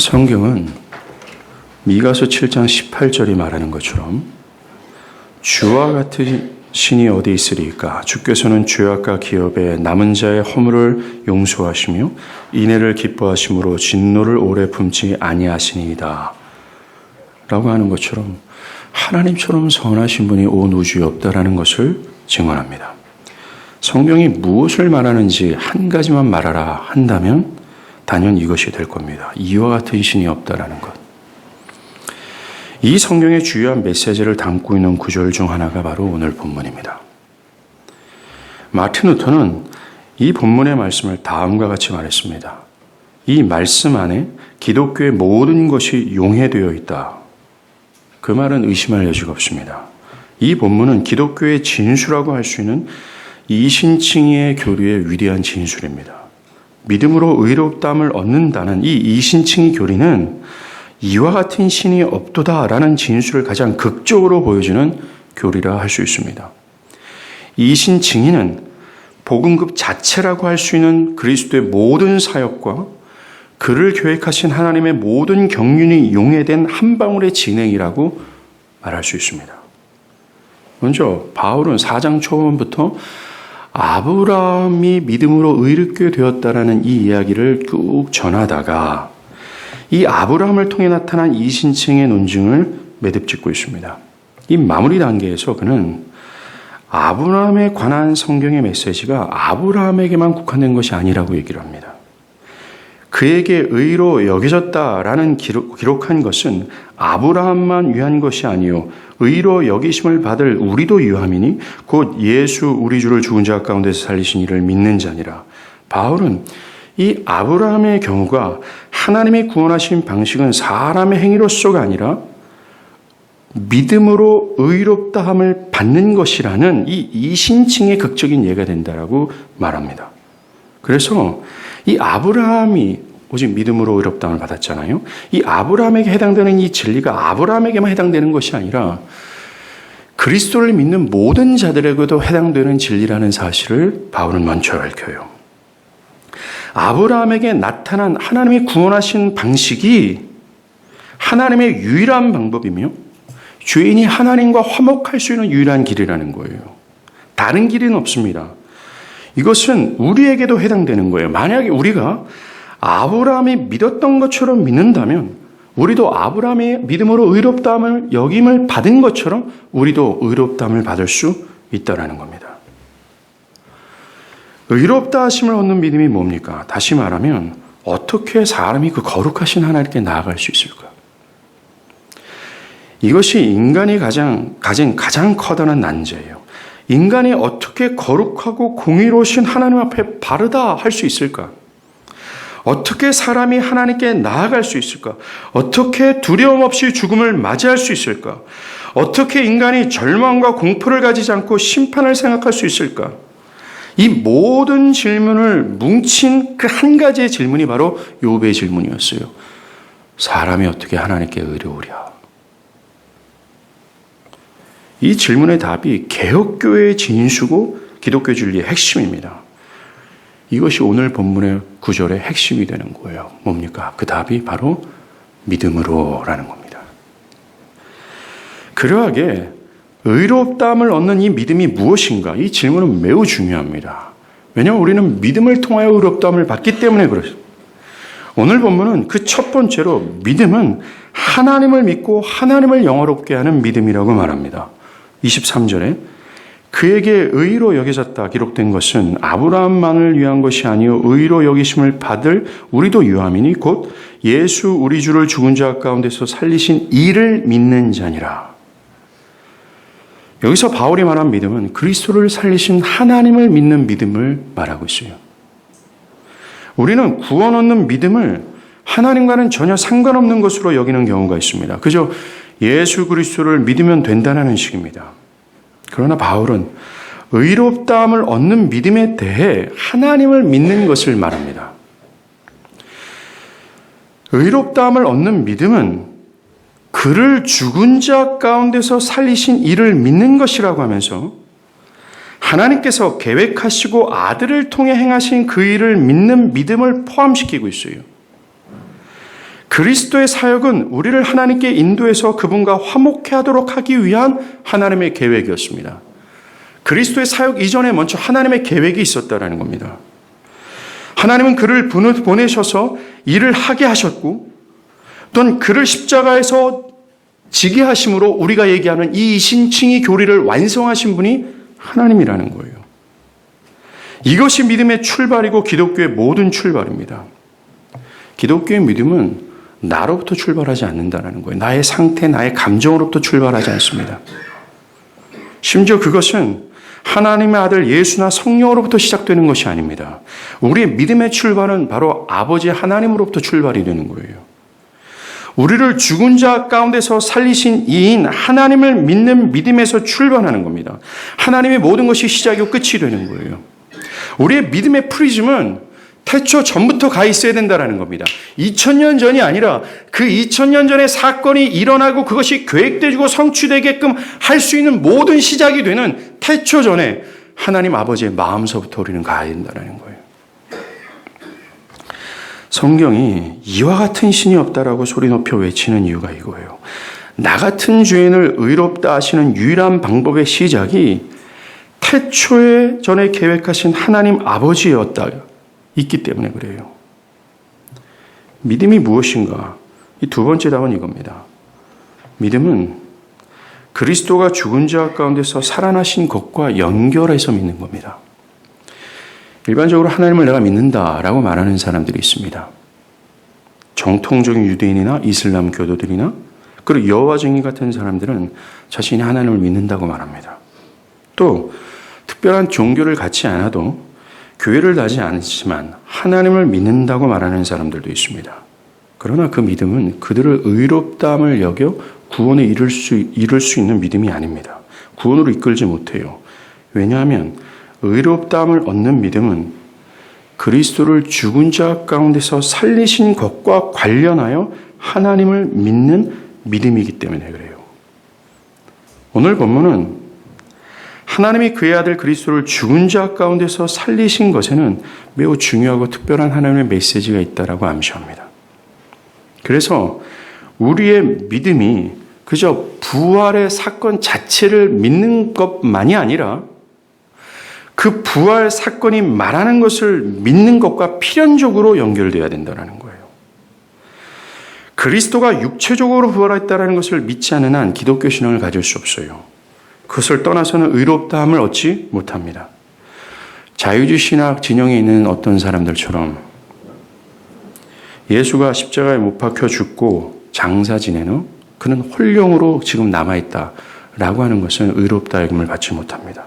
성경은 미가서 7장 18절이 말하는 것처럼 주와 같은 신이 어디 있으리까? 주께서는 죄악과 기업에 남은 자의 허물을 용서하시며 인애를 기뻐하심으로 진노를 오래 품지 아니하시니이다 라고 하는 것처럼 하나님처럼 선하신 분이 온 우주에 없다라는 것을 증언합니다. 성경이 무엇을 말하는지 한 가지만 말하라 한다면 단연 이것이 될 겁니다. 이와 같은 신이 없다라는 것. 이 성경의 주요한 메시지를 담고 있는 구절 중 하나가 바로 오늘 본문입니다. 마틴 루터는 이 본문의 말씀을 다음과 같이 말했습니다. 이 말씀 안에 기독교의 모든 것이 용해되어 있다. 그 말은 의심할 여지가 없습니다. 이 본문은 기독교의 진수라고 할 수 있는 이신칭의의 교리의 위대한 진술입니다. 믿음으로 의롭다함을 얻는다는 이 이신칭의 교리는 이와 같은 신이 없도다라는 진술을 가장 극적으로 보여주는 교리라 할 수 있습니다. 이신칭의는 복음급 자체라고 할 수 있는 그리스도의 모든 사역과 그를 계획하신 하나님의 모든 경륜이 용해된 한 방울의 진행이라고 말할 수 있습니다. 먼저 바울은 4장 초반부터 아브라함이 믿음으로 의롭게 되었다라는 이 이야기를 쭉 전하다가 이 아브라함을 통해 나타난 이신칭의 논증을 매듭짓고 있습니다. 이 마무리 단계에서 그는 아브라함에 관한 성경의 메시지가 아브라함에게만 국한된 것이 아니라고 얘기를 합니다. 그에게 의로 여겨졌다라는 기록한 것은 아브라함만 위한 것이 아니요 의로 여기심을 받을 우리도 유함이니 곧 예수 우리 주를 죽은 자 가운데서 살리신 이를 믿는 자니라. 바울은 이 아브라함의 경우가 하나님이 구원하신 방식은 사람의 행위로서가 아니라 믿음으로 의롭다함을 받는 것이라는 이 이신칭의 극적인 예가 된다라고 말합니다. 그래서 이 아브라함이 오직 믿음으로 의롭다함을 받았잖아요. 이 아브라함에게 해당되는 이 진리가 아브라함에게만 해당되는 것이 아니라 그리스도를 믿는 모든 자들에게도 해당되는 진리라는 사실을 바울은 먼저 밝혀요. 아브라함에게 나타난 하나님이 구원하신 방식이 하나님의 유일한 방법이며 죄인이 하나님과 화목할 수 있는 유일한 길이라는 거예요. 다른 길은 없습니다. 이것은 우리에게도 해당되는 거예요. 만약에 우리가 아브라함이 믿었던 것처럼 믿는다면 우리도 아브라함의 믿음으로 의롭다함을 여김을 받은 것처럼 우리도 의롭다함을 받을 수 있다는 겁니다. 의롭다 하심을 얻는 믿음이 뭡니까? 다시 말하면 어떻게 사람이 그 거룩하신 하나님께 나아갈 수 있을까? 이것이 인간이 가진 가장 커다란 난제예요. 인간이 어떻게 거룩하고 공의로우신 하나님 앞에 바르다 할 수 있을까? 어떻게 사람이 하나님께 나아갈 수 있을까? 어떻게 두려움 없이 죽음을 맞이할 수 있을까? 어떻게 인간이 절망과 공포를 가지지 않고 심판을 생각할 수 있을까? 이 모든 질문을 뭉친 그 한 가지의 질문이 바로 욥의 질문이었어요. 사람이 어떻게 하나님께 의로우랴? 이 질문의 답이 개혁교회의 진수고 기독교 진리의 핵심입니다. 이것이 오늘 본문의 구절의 핵심이 되는 거예요. 뭡니까? 그 답이 바로 믿음으로라는 겁니다. 그러하게 의롭다함을 얻는 이 믿음이 무엇인가? 이 질문은 매우 중요합니다. 왜냐하면 우리는 믿음을 통하여 의롭다함을 받기 때문에 그렇습니다. 오늘 본문은 그 첫 번째로 믿음은 하나님을 믿고 하나님을 영화롭게 하는 믿음이라고 말합니다. 23절에 그에게 의로 여겨졌다 기록된 것은 아브라함만을 위한 것이 아니요 의로 여기심을 받을 우리도 유함이니 곧 예수 우리 주를 죽은 자 가운데서 살리신 이를 믿는 자니라. 여기서 바울이 말한 믿음은 그리스도를 살리신 하나님을 믿는 믿음을 말하고 있어요. 우리는 구원 얻는 믿음을 하나님과는 전혀 상관없는 것으로 여기는 경우가 있습니다. 그저 예수 그리스도를 믿으면 된다는 식입니다. 그러나 바울은 의롭다함을 얻는 믿음에 대해 하나님을 믿는 것을 말합니다. 의롭다함을 얻는 믿음은 그를 죽은 자 가운데서 살리신 이를 믿는 것이라고 하면서 하나님께서 계획하시고 아들을 통해 행하신 그 일을 믿는 믿음을 포함시키고 있어요. 그리스도의 사역은 우리를 하나님께 인도해서 그분과 화목해 하도록 하기 위한 하나님의 계획이었습니다. 그리스도의 사역 이전에 먼저 하나님의 계획이 있었다는 겁니다. 하나님은 그를 보내셔서 일을 하게 하셨고 또는 그를 십자가에서 지게 하심으로 우리가 얘기하는 이 신칭의 교리를 완성하신 분이 하나님이라는 거예요. 이것이 믿음의 출발이고 기독교의 모든 출발입니다. 기독교의 믿음은 나로부터 출발하지 않는다는 거예요. 나의 상태, 나의 감정으로부터 출발하지 않습니다. 심지어 그것은 하나님의 아들 예수나 성령으로부터 시작되는 것이 아닙니다. 우리의 믿음의 출발은 바로 아버지 하나님으로부터 출발이 되는 거예요. 우리를 죽은 자 가운데서 살리신 이인 하나님을 믿는 믿음에서 출발하는 겁니다. 하나님의 모든 것이 시작이고 끝이 되는 거예요. 우리의 믿음의 프리즘은 태초 전부터 가 있어야 된다는 겁니다. 2000년 전이 아니라 그 2000년 전에 사건이 일어나고 그것이 계획되고 성취되게끔 할 수 있는 모든 시작이 되는 태초 전에 하나님 아버지의 마음서부터 우리는 가야 된다는 거예요. 성경이 이와 같은 신이 없다라고 소리 높여 외치는 이유가 이거예요. 나 같은 죄인을 의롭다 하시는 유일한 방법의 시작이 태초에 전에 계획하신 하나님 아버지였다. 있기 때문에 그래요. 믿음이 무엇인가? 이 두 번째 답은 이겁니다. 믿음은 그리스도가 죽은 자 가운데서 살아나신 것과 연결해서 믿는 겁니다. 일반적으로 하나님을 내가 믿는다라고 말하는 사람들이 있습니다. 정통적인 유대인이나 이슬람 교도들이나 그리고 여호와 증인 같은 사람들은 자신이 하나님을 믿는다고 말합니다. 또 특별한 종교를 갖지 않아도 교회를 다니지 않지만 하나님을 믿는다고 말하는 사람들도 있습니다. 그러나 그 믿음은 그들을 의롭다함을 여겨 구원에 이를 수 있는 믿음이 아닙니다. 구원으로 이끌지 못해요. 왜냐하면 의롭다함을 얻는 믿음은 그리스도를 죽은 자 가운데서 살리신 것과 관련하여 하나님을 믿는 믿음이기 때문에 그래요. 오늘 본문은 하나님이 그의 아들 그리스도를 죽은 자 가운데서 살리신 것에는 매우 중요하고 특별한 하나님의 메시지가 있다라고 암시합니다. 그래서 우리의 믿음이 그저 부활의 사건 자체를 믿는 것만이 아니라 그 부활 사건이 말하는 것을 믿는 것과 필연적으로 연결되어야 된다는 거예요. 그리스도가 육체적으로 부활했다는 것을 믿지 않는 한 기독교 신앙을 가질 수 없어요. 그것을 떠나서는 의롭다함을 얻지 못합니다. 자유주의 신학 진영에 있는 어떤 사람들처럼 예수가 십자가에 못 박혀 죽고 장사 지낸 후 그는 홀령으로 지금 남아있다라고 하는 것은 의롭다함을 받지 못합니다.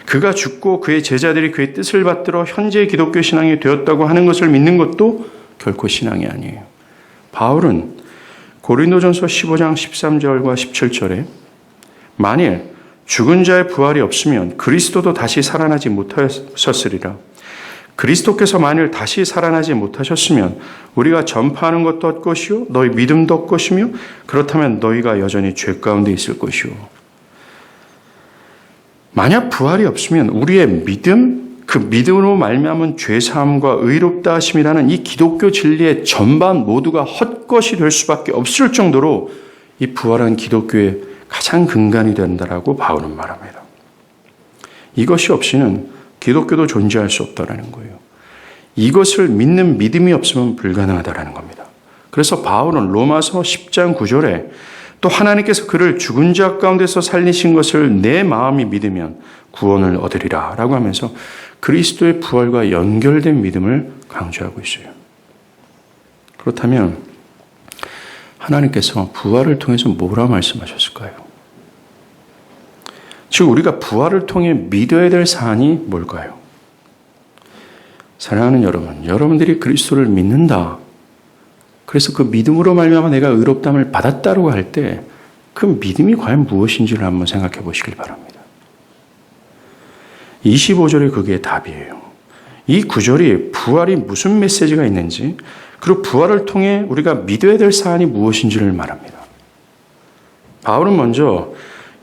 그가 죽고 그의 제자들이 그의 뜻을 받들어 현재 기독교 신앙이 되었다고 하는 것을 믿는 것도 결코 신앙이 아니에요. 바울은 고린도전서 15장 13절과 17절에 만일 죽은 자의 부활이 없으면 그리스도도 다시 살아나지 못하셨으리라. 그리스도께서 만일 다시 살아나지 못하셨으면 우리가 전파하는 것도 헛것이요 너희 믿음도 헛것이며 그렇다면 너희가 여전히 죄 가운데 있을 것이요. 만약 부활이 없으면 우리의 믿음, 그 믿음으로 말미암은 죄사함과 의롭다 하심이라는 이 기독교 진리의 전반 모두가 헛것이 될 수밖에 없을 정도로 이 부활한 기독교의 가장 근간이 된다라고 바울은 말합니다. 이것이 없이는 기독교도 존재할 수 없다라는 거예요. 이것을 믿는 믿음이 없으면 불가능하다라는 겁니다. 그래서 바울은 로마서 10장 9절에 또 하나님께서 그를 죽은 자 가운데서 살리신 것을 내 마음이 믿으면 구원을 얻으리라 라고 하면서 그리스도의 부활과 연결된 믿음을 강조하고 있어요. 그렇다면 하나님께서 부활을 통해서 뭐라 말씀하셨을까요? 즉 우리가 부활을 통해 믿어야 될 사안이 뭘까요? 사랑하는 여러분, 여러분들이 그리스도를 믿는다. 그래서 그 믿음으로 말미암아 내가 의롭다함을 받았다고 할 때 그 믿음이 과연 무엇인지를 한번 생각해 보시길 바랍니다. 25절이 그게 답이에요. 이 구절이 부활이 무슨 메시지가 있는지 그리고 부활을 통해 우리가 믿어야 될 사안이 무엇인지를 말합니다. 바울은 먼저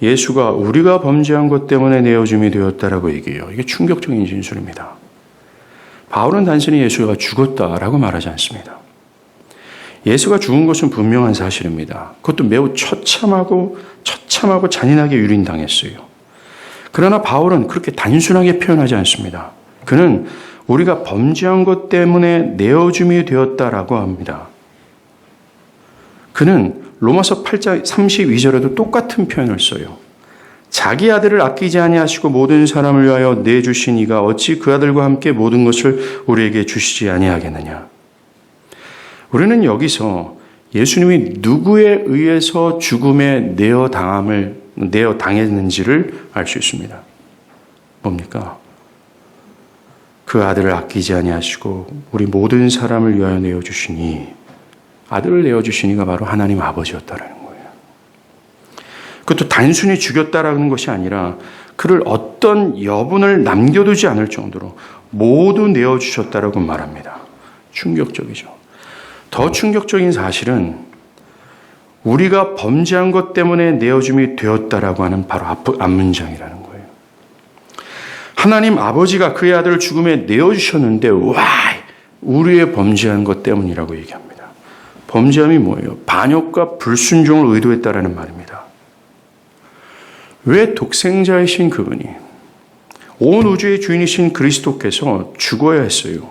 예수가 우리가 범죄한 것 때문에 내어줌이 되었다라고 얘기해요. 이게 충격적인 진술입니다. 바울은 단순히 예수가 죽었다라고 말하지 않습니다. 예수가 죽은 것은 분명한 사실입니다. 그것도 매우 처참하고 잔인하게 유린당했어요. 그러나 바울은 그렇게 단순하게 표현하지 않습니다. 그는 우리가 범죄한 것 때문에 내어줌이 되었다라고 합니다. 그는 로마서 8장 32절에도 똑같은 표현을 써요. 자기 아들을 아끼지 아니하시고 모든 사람을 위하여 내주신 이가 어찌 그 아들과 함께 모든 것을 우리에게 주시지 아니하겠느냐. 우리는 여기서 예수님이 누구에 의해서 죽음에 내어 당했는지를 알 수 있습니다. 뭡니까? 그 아들을 아끼지 아니하시고 우리 모든 사람을 위하여 내어주시니, 아들을 내어주시니가 바로 하나님 아버지였다라는 거예요. 그것도 단순히 죽였다라는 것이 아니라 그를 어떤 여분을 남겨두지 않을 정도로 모두 내어주셨다라고 말합니다. 충격적이죠. 더 충격적인 사실은 우리가 범죄한 것 때문에 내어줌이 되었다라고 하는 바로 앞문장이라는 거예요. 하나님 아버지가 그의 아들을 죽음에 내어주셨는데 우리의 범죄한 것 때문이라고 얘기합니다. 범죄함이 뭐예요? 반역과 불순종을 의도했다라는 말입니다. 왜 독생자이신 그분이, 온 우주의 주인이신 그리스도께서 죽어야 했어요?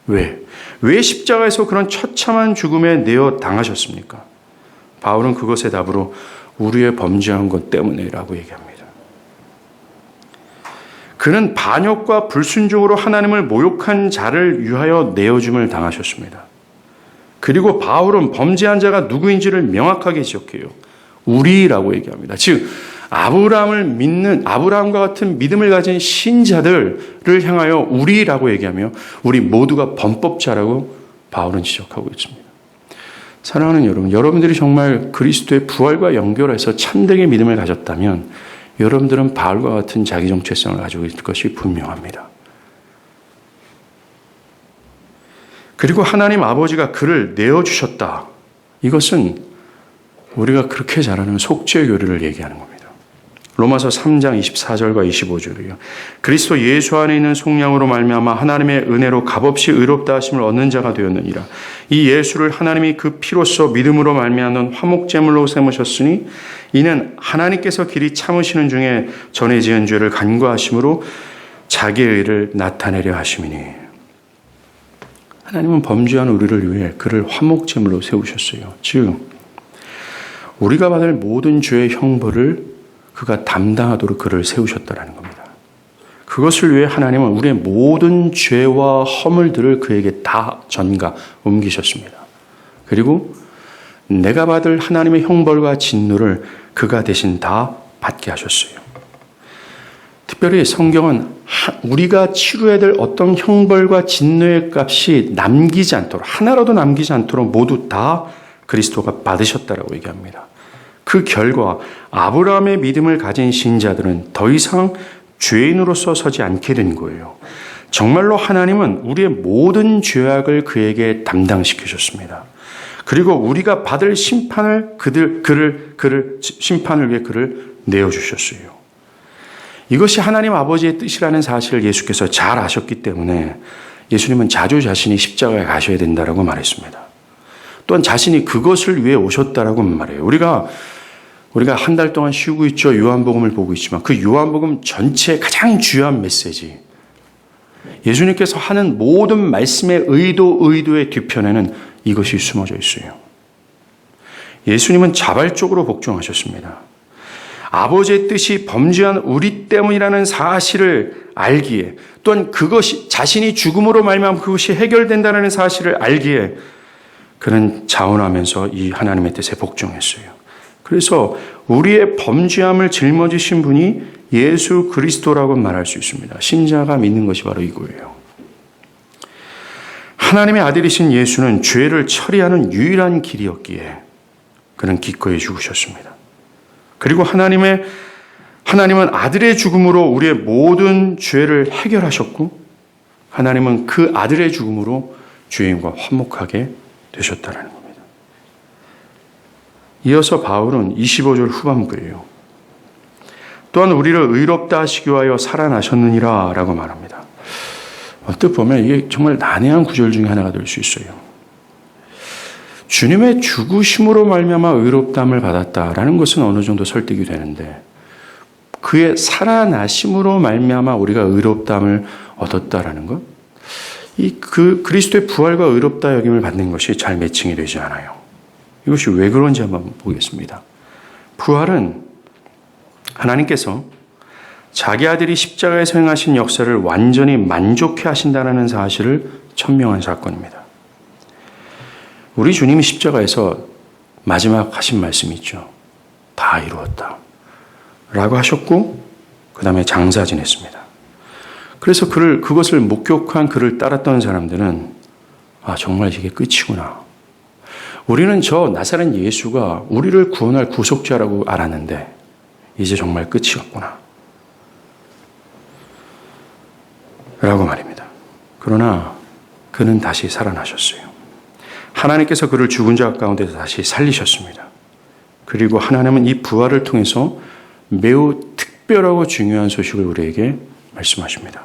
왜 십자가에서 그런 처참한 죽음에 내어 당하셨습니까? 바울은 그것의 답으로 우리의 범죄한 것 때문이라고 얘기합니다. 그는 반역과 불순종으로 하나님을 모욕한 자를 위하여 내어줌을 당하셨습니다. 그리고 바울은 범죄한 자가 누구인지를 명확하게 지적해요. 우리라고 얘기합니다. 즉 아브라함과 같은 믿음을 가진 신자들을 향하여 우리라고 얘기하며 우리 모두가 범법자라고 바울은 지적하고 있습니다. 사랑하는 여러분, 여러분들이 정말 그리스도의 부활과 연결해서 참되게 믿음을 가졌다면 여러분들은 바울과 같은 자기 정체성을 가지고 있을 것이 분명합니다. 그리고 하나님 아버지가 그를 내어주셨다. 이것은 우리가 그렇게 잘 아는 속죄 교리를 얘기하는 겁니다. 로마서 3장 24절과 25절이요. 그리스도 예수 안에 있는 속량으로 말미암아 하나님의 은혜로 값없이 의롭다 하심을 얻는 자가 되었느니라. 이 예수를 하나님이 그 피로써 믿음으로 말미암는 화목제물로 삼으셨으니 이는 하나님께서 길이 참으시는 중에 전에 지은 죄를 간과하심으로 자기의 의를 나타내려 하심이니. 하나님은 범죄한 우리를 위해 그를 화목제물로 세우셨어요. 즉 우리가 받을 모든 죄의 형벌을 그가 담당하도록 그를 세우셨다라는 겁니다. 그것을 위해 하나님은 우리의 모든 죄와 허물들을 그에게 다 옮기셨습니다. 그리고 내가 받을 하나님의 형벌과 진노를 그가 대신 다 받게 하셨어요. 특별히 성경은 우리가 치루해야 될 어떤 형벌과 진노의 값이 남기지 않도록, 하나라도 남기지 않도록 모두 다 그리스도가 받으셨다라고 얘기합니다. 그 결과 아브라함의 믿음을 가진 신자들은 더 이상 죄인으로서 서지 않게 된 거예요. 정말로 하나님은 우리의 모든 죄악을 그에게 담당시키셨습니다. 그리고 우리가 받을 심판을 심판을 위해 그를 내어주셨어요. 이것이 하나님 아버지의 뜻이라는 사실을 예수께서 잘 아셨기 때문에 예수님은 자주 자신이 십자가에 가셔야 된다라고 말했습니다. 또한 자신이 그것을 위해 오셨다라고 말해요. 우리가 한 달 동안 쉬고 있죠. 요한복음을 보고 있지만 그 요한복음 전체의 가장 중요한 메시지, 예수님께서 하는 모든 말씀의 의도의 뒤편에는 이것이 숨어져 있어요. 예수님은 자발적으로 복종하셨습니다. 아버지의 뜻이 범죄한 우리 때문이라는 사실을 알기에, 또한 그것이 자신이 죽음으로 말미암아 그것이 해결된다는 사실을 알기에 그는 자원하면서 이 하나님의 뜻에 복종했어요. 그래서 우리의 범죄함을 짊어지신 분이 예수 그리스도라고 말할 수 있습니다. 신자가 믿는 것이 바로 이거예요. 하나님의 아들이신 예수는 죄를 처리하는 유일한 길이었기에 그는 기꺼이 죽으셨습니다. 그리고 하나님은 아들의 죽음으로 우리의 모든 죄를 해결하셨고, 하나님은 그 아들의 죽음으로 죄인과 화목하게 되셨다는 겁니다. 이어서 바울은 25절 후반부예요. 또한 우리를 의롭다 하시기 위하여 살아나셨느니라 라고 말합니다. 어떻게 보면 이게 정말 난해한 구절 중에 하나가 될 수 있어요. 주님의 죽으심으로 말미암아 의롭다함을 받았다라는 것은 어느 정도 설득이 되는데 그의 살아나심으로 말미암아 우리가 의롭다함을 얻었다라는 것, 그리스도의 부활과 의롭다 여김을 받는 것이 잘 매칭이 되지 않아요. 이것이 왜 그런지 한번 보겠습니다. 부활은 하나님께서 자기 아들이 십자가에서 행하신 역사를 완전히 만족해 하신다는 사실을 천명한 사건입니다. 우리 주님이 십자가에서 마지막 하신 말씀이 있죠. 다 이루었다 라고 하셨고 그 다음에 장사 지냈습니다. 그래서 그것을 목격한 그를 따랐던 사람들은 정말 이게 끝이구나. 우리는 저 나사렛 예수가 우리를 구원할 구속자라고 알았는데 이제 정말 끝이었구나 라고 말입니다. 그러나 그는 다시 살아나셨어요. 하나님께서 그를 죽은 자 가운데서 다시 살리셨습니다. 그리고 하나님은 이 부활을 통해서 매우 특별하고 중요한 소식을 우리에게 말씀하십니다.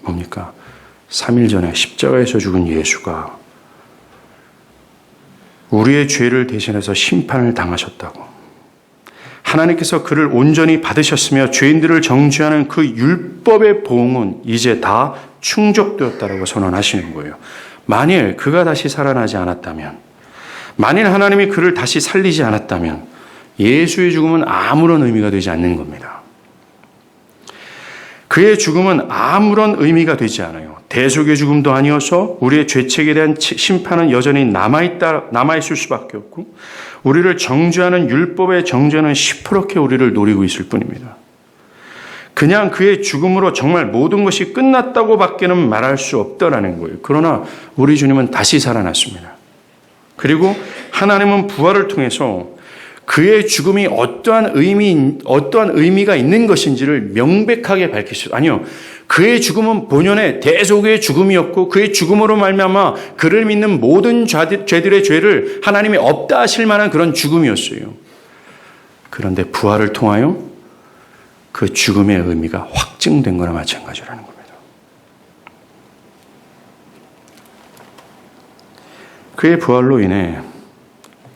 뭡니까? 3일 전에 십자가에서 죽은 예수가 우리의 죄를 대신해서 심판을 당하셨다고, 하나님께서 그를 온전히 받으셨으며 죄인들을 정죄하는 그 율법의 보응은 이제 다 충족되었다라고 선언하시는 거예요. 만일 그가 다시 살아나지 않았다면, 만일 하나님이 그를 다시 살리지 않았다면 예수의 죽음은 아무런 의미가 되지 않는 겁니다. 그의 죽음은 아무런 의미가 되지 않아요. 대속의 죽음도 아니어서 우리의 죄책에 대한 심판은 여전히 남아있을 수밖에 없고, 우리를 정죄하는 율법의 정죄는 시퍼렇게 우리를 노리고 있을 뿐입니다. 그냥 그의 죽음으로 정말 모든 것이 끝났다고 밖에는 말할 수 없다라는 거예요. 그러나 우리 주님은 다시 살아났습니다. 그리고 하나님은 부활을 통해서 그의 죽음이 어떠한 의미가 있는 것인지를 명백하게 밝히셨어요. 아니요. 그의 죽음은 본연의 대속의 죽음이었고 그의 죽음으로 말미암아 그를 믿는 모든 죄들의 죄를 하나님이 없다 하실 만한 그런 죽음이었어요. 그런데 부활을 통하여 그 죽음의 의미가 확증된 거나 마찬가지라는 겁니다. 그의 부활로 인해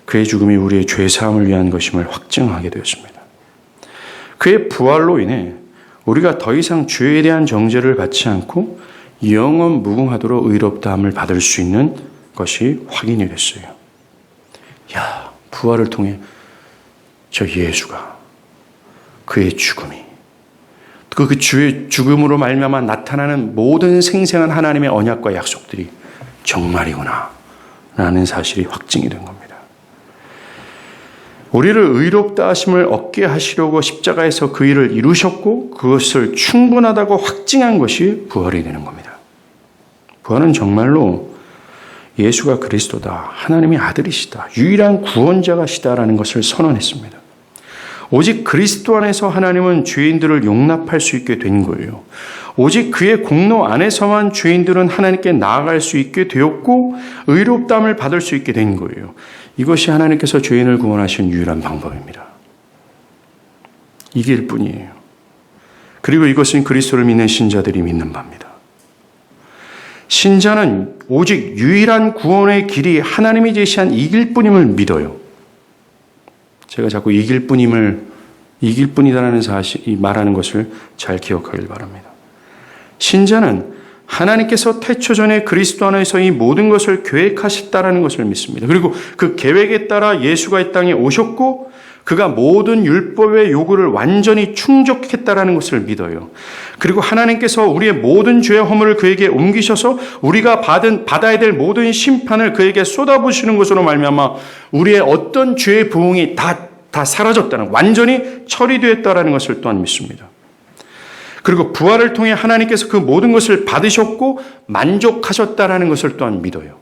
그의 죽음이 우리의 죄사함을 위한 것임을 확증하게 되었습니다. 그의 부활로 인해 우리가 더 이상 죄에 대한 정죄를 받지 않고 영원 무궁하도록 의롭다함을 받을 수 있는 것이 확인이 됐어요. 부활을 통해 저 예수가, 그의 죽음이, 그 주의 죽음으로 말미암아 나타나는 모든 생생한 하나님의 언약과 약속들이 정말이구나 라는 사실이 확증이 된 겁니다. 우리를 의롭다 하심을 얻게 하시려고 십자가에서 그 일을 이루셨고 그것을 충분하다고 확증한 것이 부활이 되는 겁니다. 부활은 정말로 예수가 그리스도다, 하나님의 아들이시다, 유일한 구원자가시다라는 것을 선언했습니다. 오직 그리스도 안에서 하나님은 죄인들을 용납할 수 있게 된 거예요. 오직 그의 공로 안에서만 죄인들은 하나님께 나아갈 수 있게 되었고 의롭다함을 받을 수 있게 된 거예요. 이것이 하나님께서 죄인을 구원하신 유일한 방법입니다. 이 길뿐이에요. 그리고 이것은 그리스도를 믿는 신자들이 믿는 바입니다. 신자는 오직 유일한 구원의 길이 하나님이 제시한 이 길뿐임을 믿어요. 제가 자꾸 이 길뿐이다라는 사실, 말하는 것을 잘 기억하길 바랍니다. 신자는 하나님께서 태초 전에 그리스도 안에서 이 모든 것을 계획하셨다라는 것을 믿습니다. 그리고 그 계획에 따라 예수가 이 땅에 오셨고 그가 모든 율법의 요구를 완전히 충족했다라는 것을 믿어요. 그리고 하나님께서 우리의 모든 죄의 허물을 그에게 옮기셔서 우리가 받아야 될 모든 심판을 그에게 쏟아부으시는 것으로 말미암아 우리의 어떤 죄의 부응이 다 사라졌다는, 완전히 처리되었다라는 것을 또한 믿습니다. 그리고 부활을 통해 하나님께서 그 모든 것을 받으셨고 만족하셨다라는 것을 또한 믿어요.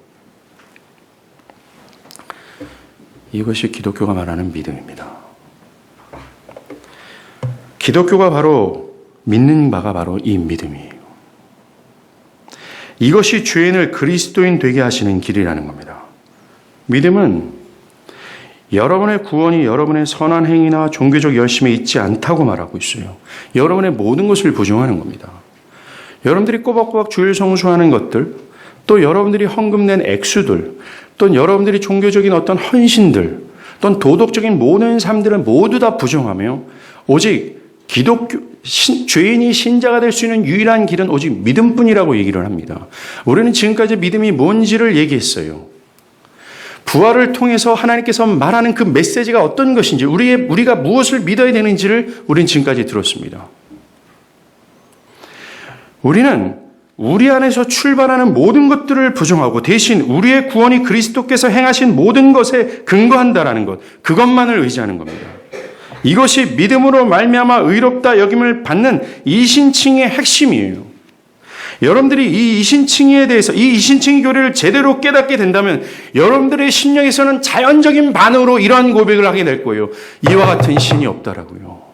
이것이 기독교가 말하는 믿음입니다. 기독교가 바로 믿는 바가 바로 이 믿음이에요. 이것이 죄인을 그리스도인 되게 하시는 길이라는 겁니다. 믿음은 여러분의 구원이 여러분의 선한 행위나 종교적 열심에 있지 않다고 말하고 있어요. 여러분의 모든 것을 부정하는 겁니다. 여러분들이 꼬박꼬박 주일 성수하는 것들, 또 여러분들이 헌금 낸 액수들, 또는 여러분들이 종교적인 어떤 헌신들 또는 도덕적인 모든 삶들을 모두 다 부정하며 오직 죄인이 신자가 될 수 있는 유일한 길은 오직 믿음뿐이라고 얘기를 합니다. 우리는 지금까지 믿음이 뭔지를 얘기했어요. 부활을 통해서 하나님께서 말하는 그 메시지가 어떤 것인지, 우리가 무엇을 믿어야 되는지를 우리는 지금까지 들었습니다. 우리는 우리 안에서 출발하는 모든 것들을 부정하고 대신 우리의 구원이 그리스도께서 행하신 모든 것에 근거한다라는 것, 그것만을 의지하는 겁니다. 이것이 믿음으로 말미암아 의롭다 여김을 받는 이신칭의 핵심이에요. 여러분들이 이 이신칭의에 대해서, 이 이신칭의 교리를 제대로 깨닫게 된다면 여러분들의 심령에서는 자연적인 반응으로 이러한 고백을 하게 될 거예요. 이와 같은 신이 없다라고요.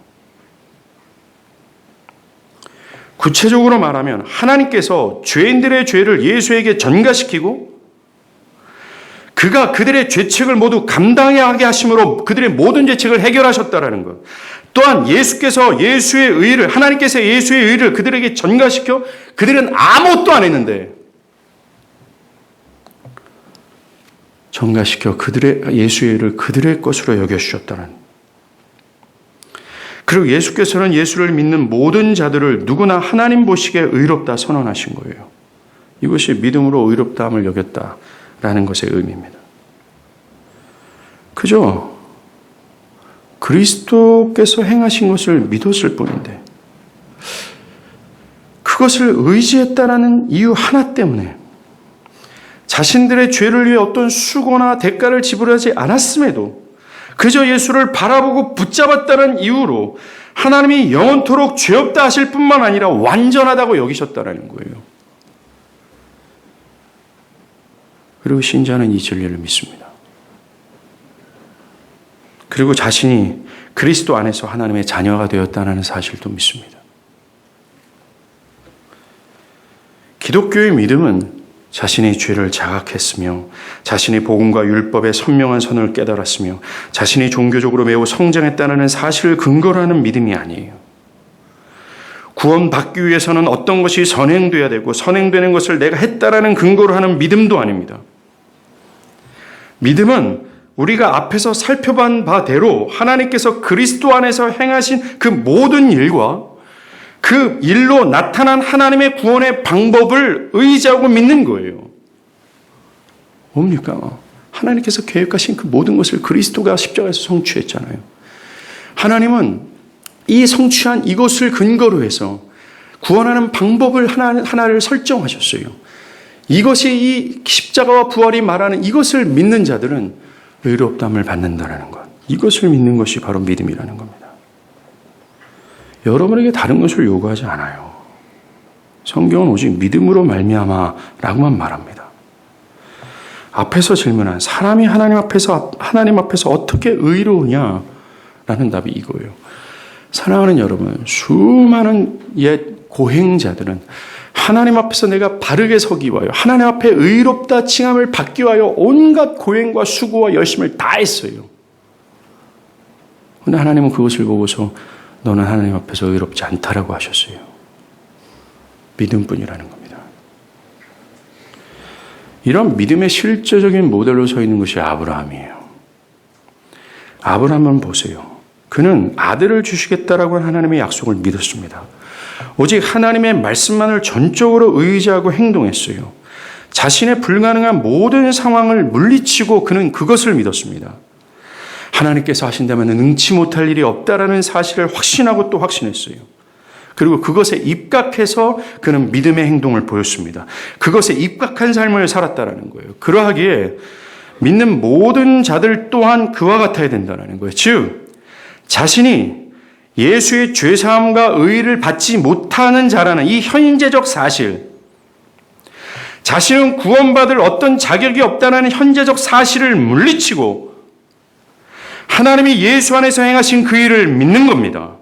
구체적으로 말하면 하나님께서 죄인들의 죄를 예수에게 전가시키고 그가 그들의 죄책을 모두 감당하게 하심으로 그들의 모든 죄책을 해결하셨다라는 것. 또한 예수께서 예수의 의를, 하나님께서 예수의 의를 그들에게 전가시켜 그들은 아무것도 안 했는데 전가시켜 예수의 의를 그들의 것으로 여겨주셨다는. 그리고 예수께서는 예수를 믿는 모든 자들을 누구나 하나님 보시기에 의롭다 선언하신 거예요. 이것이 믿음으로 의롭다함을 여겼다라는 것의 의미입니다. 그죠? 그리스도께서 행하신 것을 믿었을 뿐인데 그것을 의지했다라는 이유 하나 때문에 자신들의 죄를 위해 어떤 수고나 대가를 지불하지 않았음에도 그저 예수를 바라보고 붙잡았다는 이유로 하나님이 영원토록 죄 없다 하실 뿐만 아니라 완전하다고 여기셨다라는 거예요. 그리고 신자는 이 진리를 믿습니다. 그리고 자신이 그리스도 안에서 하나님의 자녀가 되었다는 사실도 믿습니다. 기독교의 믿음은 자신의 죄를 자각했으며 자신의 복음과 율법의 선명한 선을 깨달았으며 자신이 종교적으로 매우 성장했다는 사실을 근거로 하는 믿음이 아니에요. 구원받기 위해서는 어떤 것이 선행돼야 되고 선행되는 것을 내가 했다라는 근거로 하는 믿음도 아닙니다. 믿음은 우리가 앞에서 살펴본 바대로 하나님께서 그리스도 안에서 행하신 그 모든 일과 그 일로 나타난 하나님의 구원의 방법을 의지하고 믿는 거예요. 뭡니까? 하나님께서 계획하신 그 모든 것을 그리스도가 십자가에서 성취했잖아요. 하나님은 이 성취한 이것을 근거로 해서 구원하는 방법을 하나를 설정하셨어요. 이것이 이 십자가와 부활이 말하는 이것을 믿는 자들은 의롭다함을 받는다라는 것. 이것을 믿는 것이 바로 믿음이라는 겁니다. 여러분에게 다른 것을 요구하지 않아요. 성경은 오직 믿음으로 말미암아라고만 말합니다. 앞에서 질문한 사람이 하나님 앞에서 어떻게 의로우냐라는 답이 이거예요. 사랑하는 여러분, 수많은 옛 고행자들은 하나님 앞에서 내가 바르게 서기 위하여 하나님 앞에 의롭다 칭함을 받기 위하여 온갖 고행과 수고와 열심을 다 했어요. 그런데 하나님은 그것을 보고서 너는 하나님 앞에서 의롭지 않다라고 하셨어요. 믿음뿐이라는 겁니다. 이런 믿음의 실제적인 모델로 서 있는 것이 아브라함이에요. 아브라함은 보세요. 그는 아들을 주시겠다라고 하나님의 약속을 믿었습니다. 오직 하나님의 말씀만을 전적으로 의지하고 행동했어요. 자신의 불가능한 모든 상황을 물리치고 그는 그것을 믿었습니다. 하나님께서 하신다면 능치 못할 일이 없다라는 사실을 확신하고 또 확신했어요. 그리고 그것에 입각해서 그는 믿음의 행동을 보였습니다. 그것에 입각한 삶을 살았다라는 거예요. 그러하기에 믿는 모든 자들 또한 그와 같아야 된다는 거예요. 즉 자신이 예수의 죄사함과 의의를 받지 못하는 자라는 이 현재적 사실, 자신은 구원받을 어떤 자격이 없다는 현재적 사실을 물리치고 하나님이 예수 안에서 행하신 그 일을 믿는 겁니다.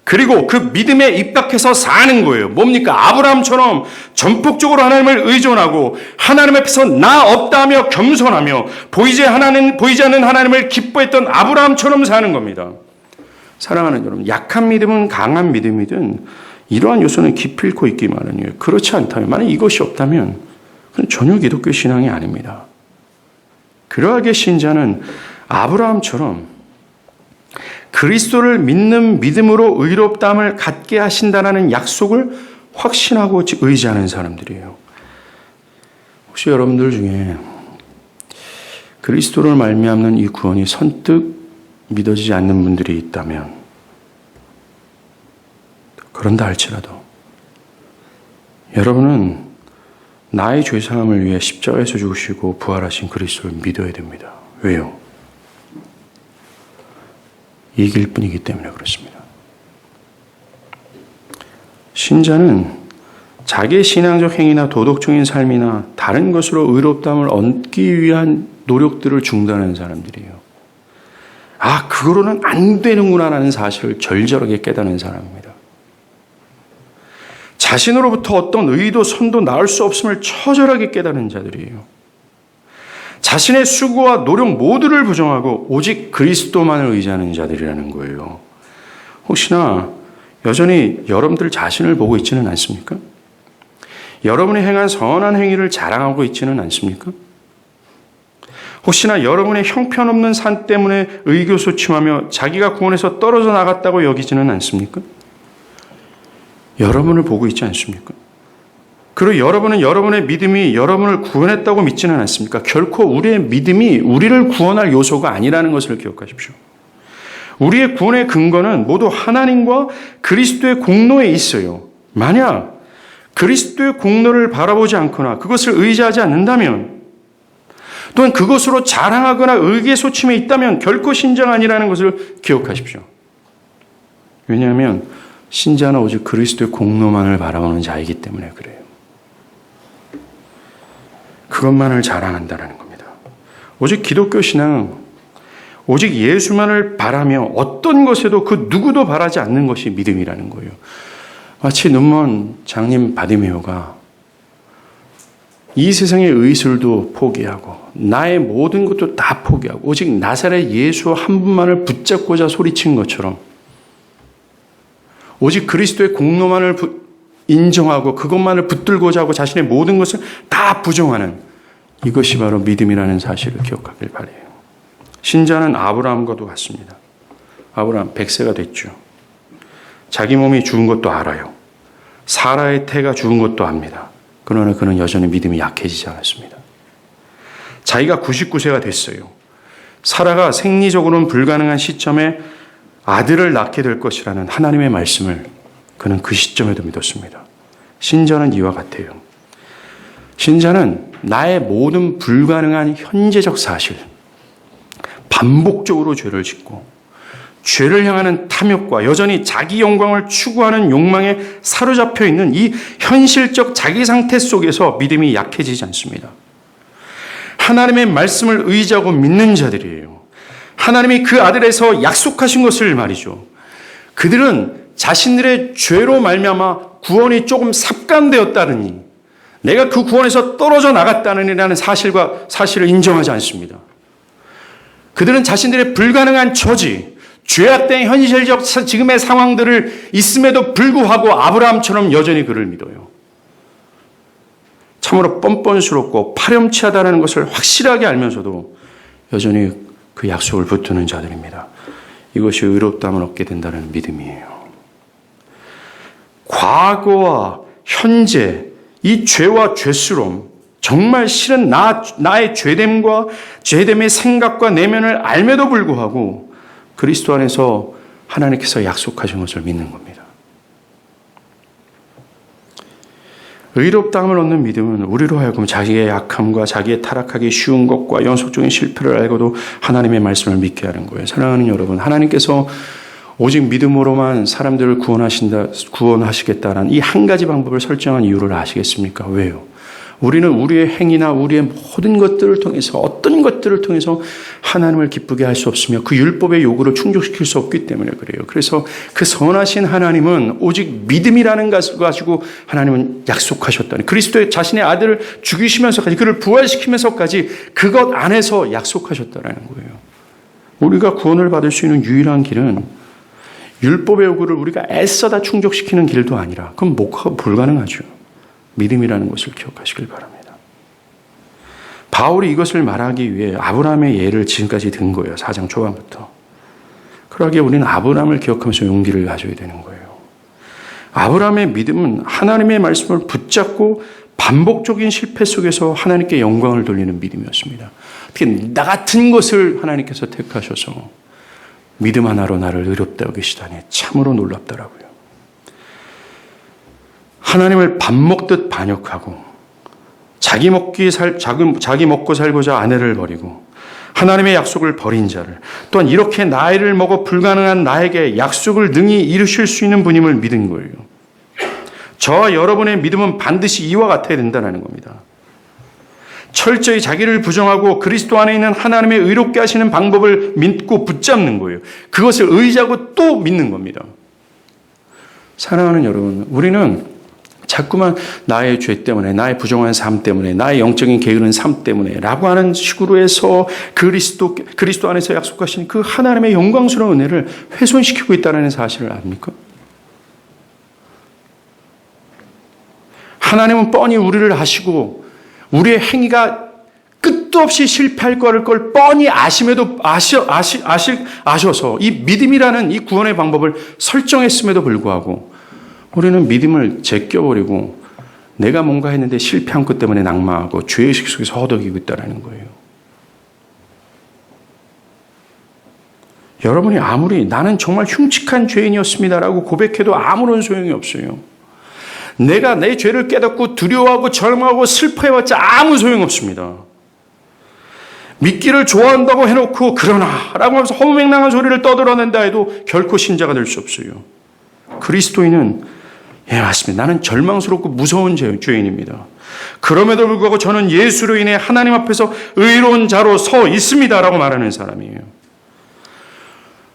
그리고 그 믿음에 입각해서 사는 거예요. 뭡니까? 아브라함처럼 전폭적으로 하나님을 의존하고 하나님 앞에서 나 없다 하며 겸손하며 보이지 않는 하나님을 기뻐했던 아브라함처럼 사는 겁니다. 사랑하는 여러분, 약한 믿음은 강한 믿음이든 이러한 요소는 기필코 있기 마련이에요. 그렇지 않다면, 만약 이것이 없다면 그건 전혀 기독교 신앙이 아닙니다. 그러하게 신자는 아브라함처럼 그리스도를 믿는 믿음으로 의롭다함을 갖게 하신다는 약속을 확신하고 의지하는 사람들이에요. 혹시 여러분들 중에 그리스도를 말미암는 이 구원이 선뜻 믿어지지 않는 분들이 있다면, 그런다 할지라도 여러분은 나의 죄사함을 위해 십자가에서 죽으시고 부활하신 그리스도를 믿어야 됩니다. 왜요? 이길 뿐이기 때문에 그렇습니다. 신자는 자기의 신앙적 행위나 도덕적인 삶이나 다른 것으로 의롭다함을 얻기 위한 노력들을 중단하는 사람들이에요. 아, 그거로는 안 되는구나라는 사실을 절절하게 깨닫는 사람입니다. 자신으로부터 어떤 의도, 선도 나올 수 없음을 처절하게 깨닫는 자들이에요. 자신의 수고와 노력 모두를 부정하고 오직 그리스도만을 의지하는 자들이라는 거예요. 혹시나 여전히 여러분들 자신을 보고 있지는 않습니까? 여러분이 행한 선한 행위를 자랑하고 있지는 않습니까? 혹시나 여러분의 형편없는 산 때문에 의교소침하며 자기가 구원에서 떨어져 나갔다고 여기지는 않습니까? 여러분을 보고 있지 않습니까? 그리고 여러분은 여러분의 믿음이 여러분을 구원했다고 믿지는 않습니까? 결코 우리의 믿음이 우리를 구원할 요소가 아니라는 것을 기억하십시오. 우리의 구원의 근거는 모두 하나님과 그리스도의 공로에 있어요. 만약 그리스도의 공로를 바라보지 않거나 그것을 의지하지 않는다면, 또한 그것으로 자랑하거나 의기소침해 있다면 결코 신자가 아니라는 것을 기억하십시오. 왜냐하면 신자는 오직 그리스도의 공로만을 바라보는 자이기 때문에 그래요. 그것만을 자랑한다는 겁니다. 오직 기독교 신앙은 오직 예수만을 바라며 어떤 것에도 그 누구도 바라지 않는 것이 믿음이라는 거예요. 마치 눈먼 장님 바디메오가 이 세상의 의술도 포기하고 나의 모든 것도 다 포기하고 오직 나사렛 예수 한 분만을 붙잡고자 소리친 것처럼 오직 그리스도의 공로만을 인정하고 그것만을 붙들고자 하고 자신의 모든 것을 다 부정하는, 이것이 바로 믿음이라는 사실을 기억하길 바라요. 신자는 아브라함과도 같습니다. 아브라함 100세가 됐죠. 자기 몸이 죽은 것도 알아요. 사라의 태가 죽은 것도 압니다. 그러나 그는 여전히 믿음이 약해지지 않았습니다. 자기가 99세가 됐어요. 사라가 생리적으로는 불가능한 시점에 아들을 낳게 될 것이라는 하나님의 말씀을 그는 그 시점에도 믿었습니다. 신자는 이와 같아요. 신자는 나의 모든 불가능한 현재적 사실, 반복적으로 죄를 짓고 죄를 향하는 탐욕과 여전히 자기 영광을 추구하는 욕망에 사로잡혀 있는 이 현실적 자기 상태 속에서 믿음이 약해지지 않습니다. 하나님의 말씀을 의지하고 믿는 자들이에요. 하나님이 그 아들에서 약속하신 것을 말이죠. 그들은 자신들의 죄로 말미암아 구원이 조금 삭감되었다느니, 내가 그 구원에서 떨어져 나갔다느니라는 사실을 인정하지 않습니다. 그들은 자신들의 불가능한 처지, 죄악된 현실적 지금의 상황들을 있음에도 불구하고 아브라함처럼 여전히 그를 믿어요. 참으로 뻔뻔스럽고 파렴치하다는 것을 확실하게 알면서도 여전히 그 약속을 붙드는 자들입니다. 이것이 의롭다함을 얻게 된다는 믿음이에요. 과거와 현재, 이 죄와 죄스러움, 정말 실은 나의 죄됨의 생각과 내면을 알매도 불구하고 그리스도 안에서 하나님께서 약속하신 것을 믿는 겁니다. 의롭다함을 얻는 믿음은 우리로 하여금 자기의 약함과 자기의 타락하기 쉬운 것과 연속적인 실패를 알고도 하나님의 말씀을 믿게 하는 거예요. 사랑하는 여러분, 하나님께서 오직 믿음으로만 사람들을 구원하시겠다는 이 한 가지 방법을 설정한 이유를 아시겠습니까? 왜요? 우리는 우리의 행위나 우리의 모든 것들을 통해서, 어떤 것들을 통해서 하나님을 기쁘게 할 수 없으며 그 율법의 요구를 충족시킬 수 없기 때문에 그래요. 그래서 그 선하신 하나님은 오직 믿음이라는 것을 가지고 하나님은 약속하셨다니, 그리스도의 자신의 아들을 죽이시면서까지, 그를 부활시키면서까지 그것 안에서 약속하셨다는 거예요. 우리가 구원을 받을 수 있는 유일한 길은 율법의 요구를 우리가 애써다 충족시키는 길도 아니라, 그건 불가능하죠. 믿음이라는 것을 기억하시길 바랍니다. 바울이 이것을 말하기 위해 아브라함의 예를 지금까지 든 거예요. 4장 초반부터. 그러기에 우리는 아브라함을 기억하면서 용기를 가져야 되는 거예요. 아브라함의 믿음은 하나님의 말씀을 붙잡고 반복적인 실패 속에서 하나님께 영광을 돌리는 믿음이었습니다. 특히 나 같은 것을 하나님께서 택하셔서 믿음 하나로 나를 의롭다 여기시다니 참으로 놀랍더라고요. 하나님을 밥 먹듯 반역하고 자기 먹고 살고자 아내를 버리고 하나님의 약속을 버린 자를, 또한 이렇게 나이를 먹어 불가능한 나에게 약속을 능히 이루실 수 있는 분임을 믿은 거예요. 저와 여러분의 믿음은 반드시 이와 같아야 된다는 겁니다. 철저히 자기를 부정하고 그리스도 안에 있는 하나님의 의롭게 하시는 방법을 믿고 붙잡는 거예요. 그것을 의지하고 또 믿는 겁니다. 사랑하는 여러분, 우리는 자꾸만 나의 죄 때문에, 나의 부정한 삶 때문에, 나의 영적인 게으른 삶 때문에 라고 하는 식으로 해서 그리스도 안에서 약속하신 그 하나님의 영광스러운 은혜를 훼손시키고 있다는 사실을 압니까? 하나님은 뻔히 우리를 아시고 우리의 행위가 끝도 없이 실패할 걸 뻔히 아심에도 아셔서 이 믿음이라는 이 구원의 방법을 설정했음에도 불구하고 우리는 믿음을 제껴버리고 내가 뭔가 했는데 실패한 것 때문에 낙망하고 죄의식 속에서 허덕이고 있다는 거예요. 여러분이 아무리 나는 정말 흉측한 죄인이었습니다라고 고백해도 아무런 소용이 없어요. 내가 내 죄를 깨닫고 두려워하고 절망하고 슬퍼해봤자 아무 소용없습니다. 믿기를 좋아한다고 해놓고 그러나 라고 하면서 허무맹랑한 소리를 떠들어낸다 해도 결코 신자가 될 수 없어요. 그리스도인은 맞습니다. 나는 절망스럽고 무서운 죄인입니다. 그럼에도 불구하고 저는 예수로 인해 하나님 앞에서 의로운 자로 서 있습니다라고 말하는 사람이에요.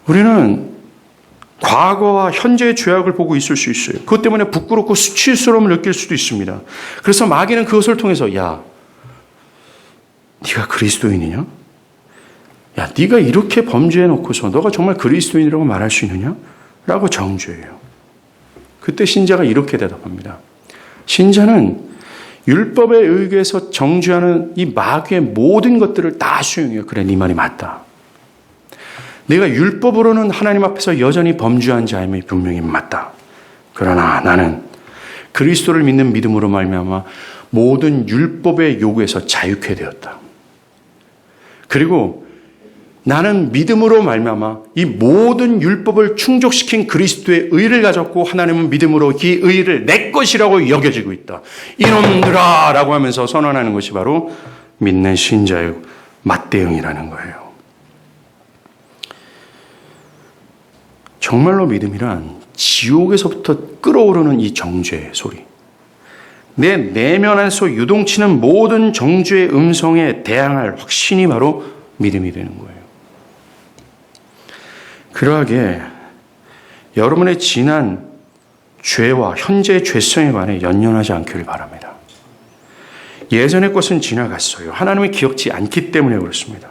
우리는 과거와 현재의 죄악을 보고 있을 수 있어요. 그것 때문에 부끄럽고 수치스러움을 느낄 수도 있습니다. 그래서 마귀는 그것을 통해서 야, 네가 그리스도인이냐? 야, 네가 이렇게 범죄해놓고서 너가 정말 그리스도인이라고 말할 수 있느냐? 라고 정죄해요. 그때 신자가 이렇게 대답합니다. 신자는 율법에 의해서 정죄하는 이 마귀의 모든 것들을 다 수용해요. 그래, 네 말이 맞다. 내가 율법으로는 하나님 앞에서 여전히 범죄한 자임이 분명히 맞다. 그러나 나는 그리스도를 믿는 믿음으로 말미암아 모든 율법의 요구에서 자유케 되었다. 그리고 나는 믿음으로 말미암아 이 모든 율법을 충족시킨 그리스도의 의를 가졌고 하나님은 믿음으로 이 의를 내 것이라고 여겨지고 있다. 이놈들아 라고 하면서 선언하는 것이 바로 믿는 신자의 맞대응이라는 거예요. 정말로 믿음이란 지옥에서부터 끓어오르는 이 정죄의 소리, 내 내면 안에서 유동치는 모든 정죄의 음성에 대항할 확신이 바로 믿음이 되는 거예요. 그러하게 여러분의 지난 죄와 현재의 죄성에 관해 연연하지 않기를 바랍니다. 예전의 것은 지나갔어요. 하나님이 기억지 않기 때문에 그렇습니다.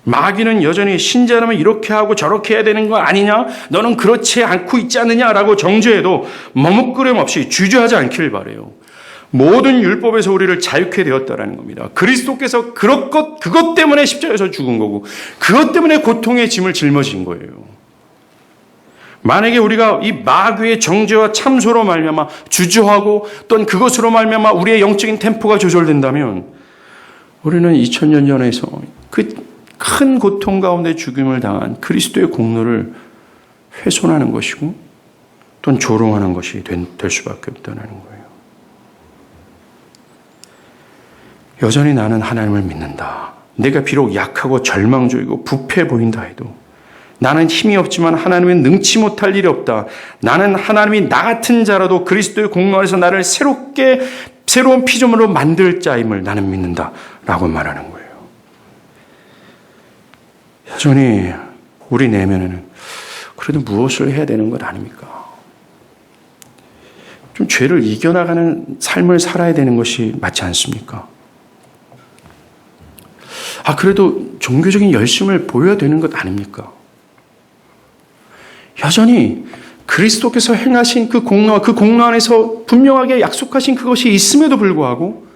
마귀는 여전히 신자라면 이렇게 하고 저렇게 해야 되는 거 아니냐? 너는 그렇지 않고 있지 않느냐라고 정죄해도 머뭇거림 없이 주저하지 않기를 바라요. 모든 율법에서 우리를 자유케 되었다라는 겁니다. 그리스도께서 그것 때문에 십자가에서 죽은 거고 그것 때문에 고통의 짐을 짊어진 거예요. 만약에 우리가 이 마귀의 정죄와 참소로 말미암아 주저하고 또는 그것으로 말미암아 우리의 영적인 템포가 조절된다면 우리는 2000년 전에서 그 큰 고통 가운데 죽임을 당한 그리스도의 공로를 훼손하는 것이고 또는 조롱하는 것이 될 수밖에 없다는 거예요. 여전히 나는 하나님을 믿는다. 내가 비록 약하고 절망적이고 부패해 보인다 해도 나는 힘이 없지만 하나님은 능치 못할 일이 없다. 나는 하나님이 나 같은 자라도 그리스도의 공로 안에서 나를 새로운 피조물로 만들 자임을 나는 믿는다. 라고 말하는 거예요. 여전히 우리 내면에는 그래도 무엇을 해야 되는 것 아닙니까? 좀 죄를 이겨나가는 삶을 살아야 되는 것이 맞지 않습니까? 그래도 종교적인 열심을 보여야 되는 것 아닙니까? 여전히 그리스도께서 행하신 그 공로와 그 공로 안에서 분명하게 약속하신 그것이 있음에도 불구하고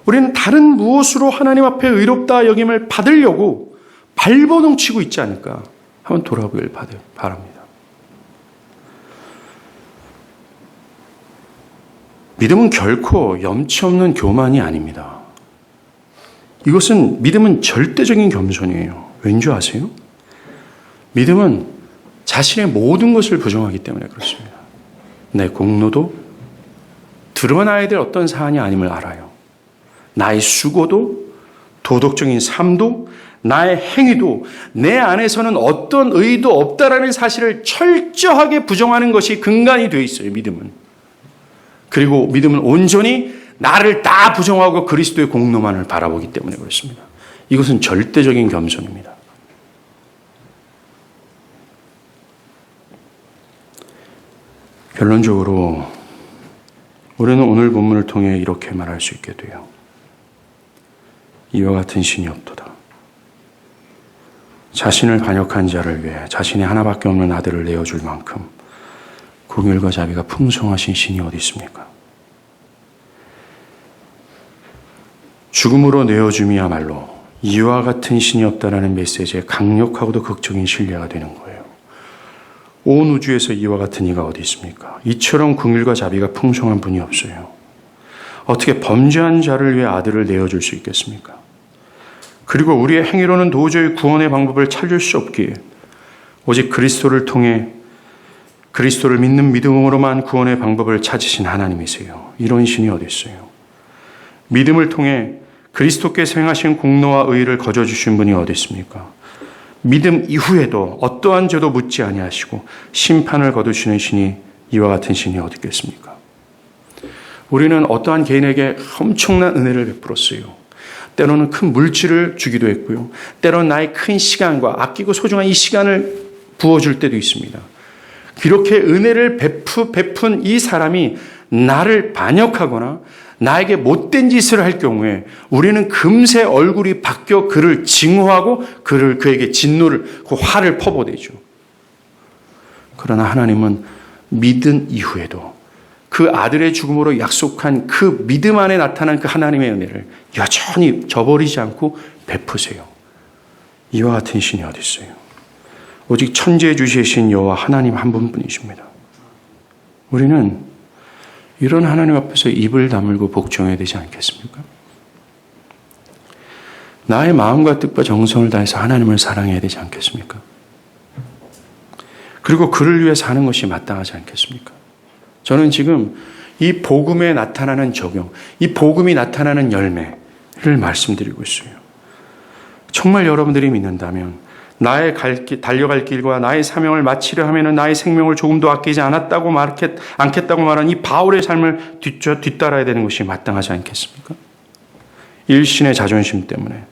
우리는 다른 무엇으로 하나님 앞에 의롭다 여김을 받으려고 발버둥치고 있지 않을까 한번 돌아보길 바랍니다. 믿음은 결코 염치 없는 교만이 아닙니다. 믿음은 절대적인 겸손이에요. 왠지 아세요? 믿음은 자신의 모든 것을 부정하기 때문에 그렇습니다. 내 공로도 드러나야 될 어떤 사안이 아님을 알아요. 나의 수고도 도덕적인 삶도 나의 행위도 내 안에서는 어떤 의도 없다라는 사실을 철저하게 부정하는 것이 근간이 되어 있어요. 믿음은. 그리고 믿음은 온전히 나를 다 부정하고 그리스도의 공로만을 바라보기 때문에 그렇습니다. 이것은 절대적인 겸손입니다. 결론적으로 우리는 오늘 본문을 통해 이렇게 말할 수 있게 돼요. 이와 같은 신이 없도다. 자신을 반역한 자를 위해 자신의 하나밖에 없는 아들을 내어줄 만큼 긍휼과 자비가 풍성하신 신이 어디 있습니까? 죽음으로 내어줌이야말로 이와 같은 신이 없다라는 메시지에 강력하고도 극적인 신뢰가 되는 거예요. 온 우주에서 이와 같은 이가 어디 있습니까? 이처럼 긍휼과 자비가 풍성한 분이 없어요. 어떻게 범죄한 자를 위해 아들을 내어줄 수 있겠습니까? 그리고 우리의 행위로는 도저히 구원의 방법을 찾을 수 없기에 오직 그리스도를 통해 그리스도를 믿는 믿음으로만 구원의 방법을 찾으신 하나님이세요. 이런 신이 어디 있어요? 믿음을 통해 그리스도께서 행하신 공로와 의를 거저주신 분이 어디 있습니까? 믿음 이후에도 어떠한 죄도 묻지 아니하시고 심판을 거두시는 신이 이와 같은 신이 어디 있겠습니까? 우리는 어떠한 개인에게 엄청난 은혜를 베풀었어요. 때로는 큰 물질을 주기도 했고요. 때로는 나의 큰 시간과 아끼고 소중한 이 시간을 부어줄 때도 있습니다. 이렇게 은혜를 베푼 이 사람이 나를 반역하거나 나에게 못된 짓을 할 경우에 우리는 금세 얼굴이 바뀌어 그를 증오하고 그에게 진노를, 그 화를 퍼부어대죠. 그러나 하나님은 믿은 이후에도 그 아들의 죽음으로 약속한 그 믿음 안에 나타난 그 하나님의 은혜를 여전히 저버리지 않고 베푸세요. 이와 같은 신이 어디 있어요? 오직 천재주시신 여호와 하나님 한 분뿐이십니다. 우리는 이런 하나님 앞에서 입을 다물고 복종해야 되지 않겠습니까? 나의 마음과 뜻과 정성을 다해서 하나님을 사랑해야 되지 않겠습니까? 그리고 그를 위해 사는 것이 마땅하지 않겠습니까? 저는 지금 이 복음에 나타나는 적용, 이 복음이 나타나는 열매를 말씀드리고 있어요. 정말 여러분들이 믿는다면 나의 달려갈 길과 나의 사명을 마치려 하면 나의 생명을 조금도 아끼지 않겠다고 말한 이 바울의 삶을 뒤따라야 되는 것이 마땅하지 않겠습니까? 일신의 자존심 때문에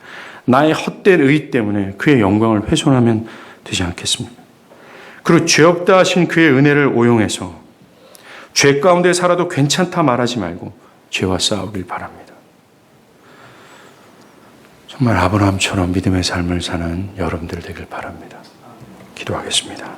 나의 헛된 의 때문에 그의 영광을 훼손하면 되지 않겠습니까? 그리고 죄 없다 하신 그의 은혜를 오용해서 죄 가운데 살아도 괜찮다 말하지 말고 죄와 싸우길 바랍니다. 정말 아브라함처럼 믿음의 삶을 사는 여러분들 되길 바랍니다. 기도하겠습니다.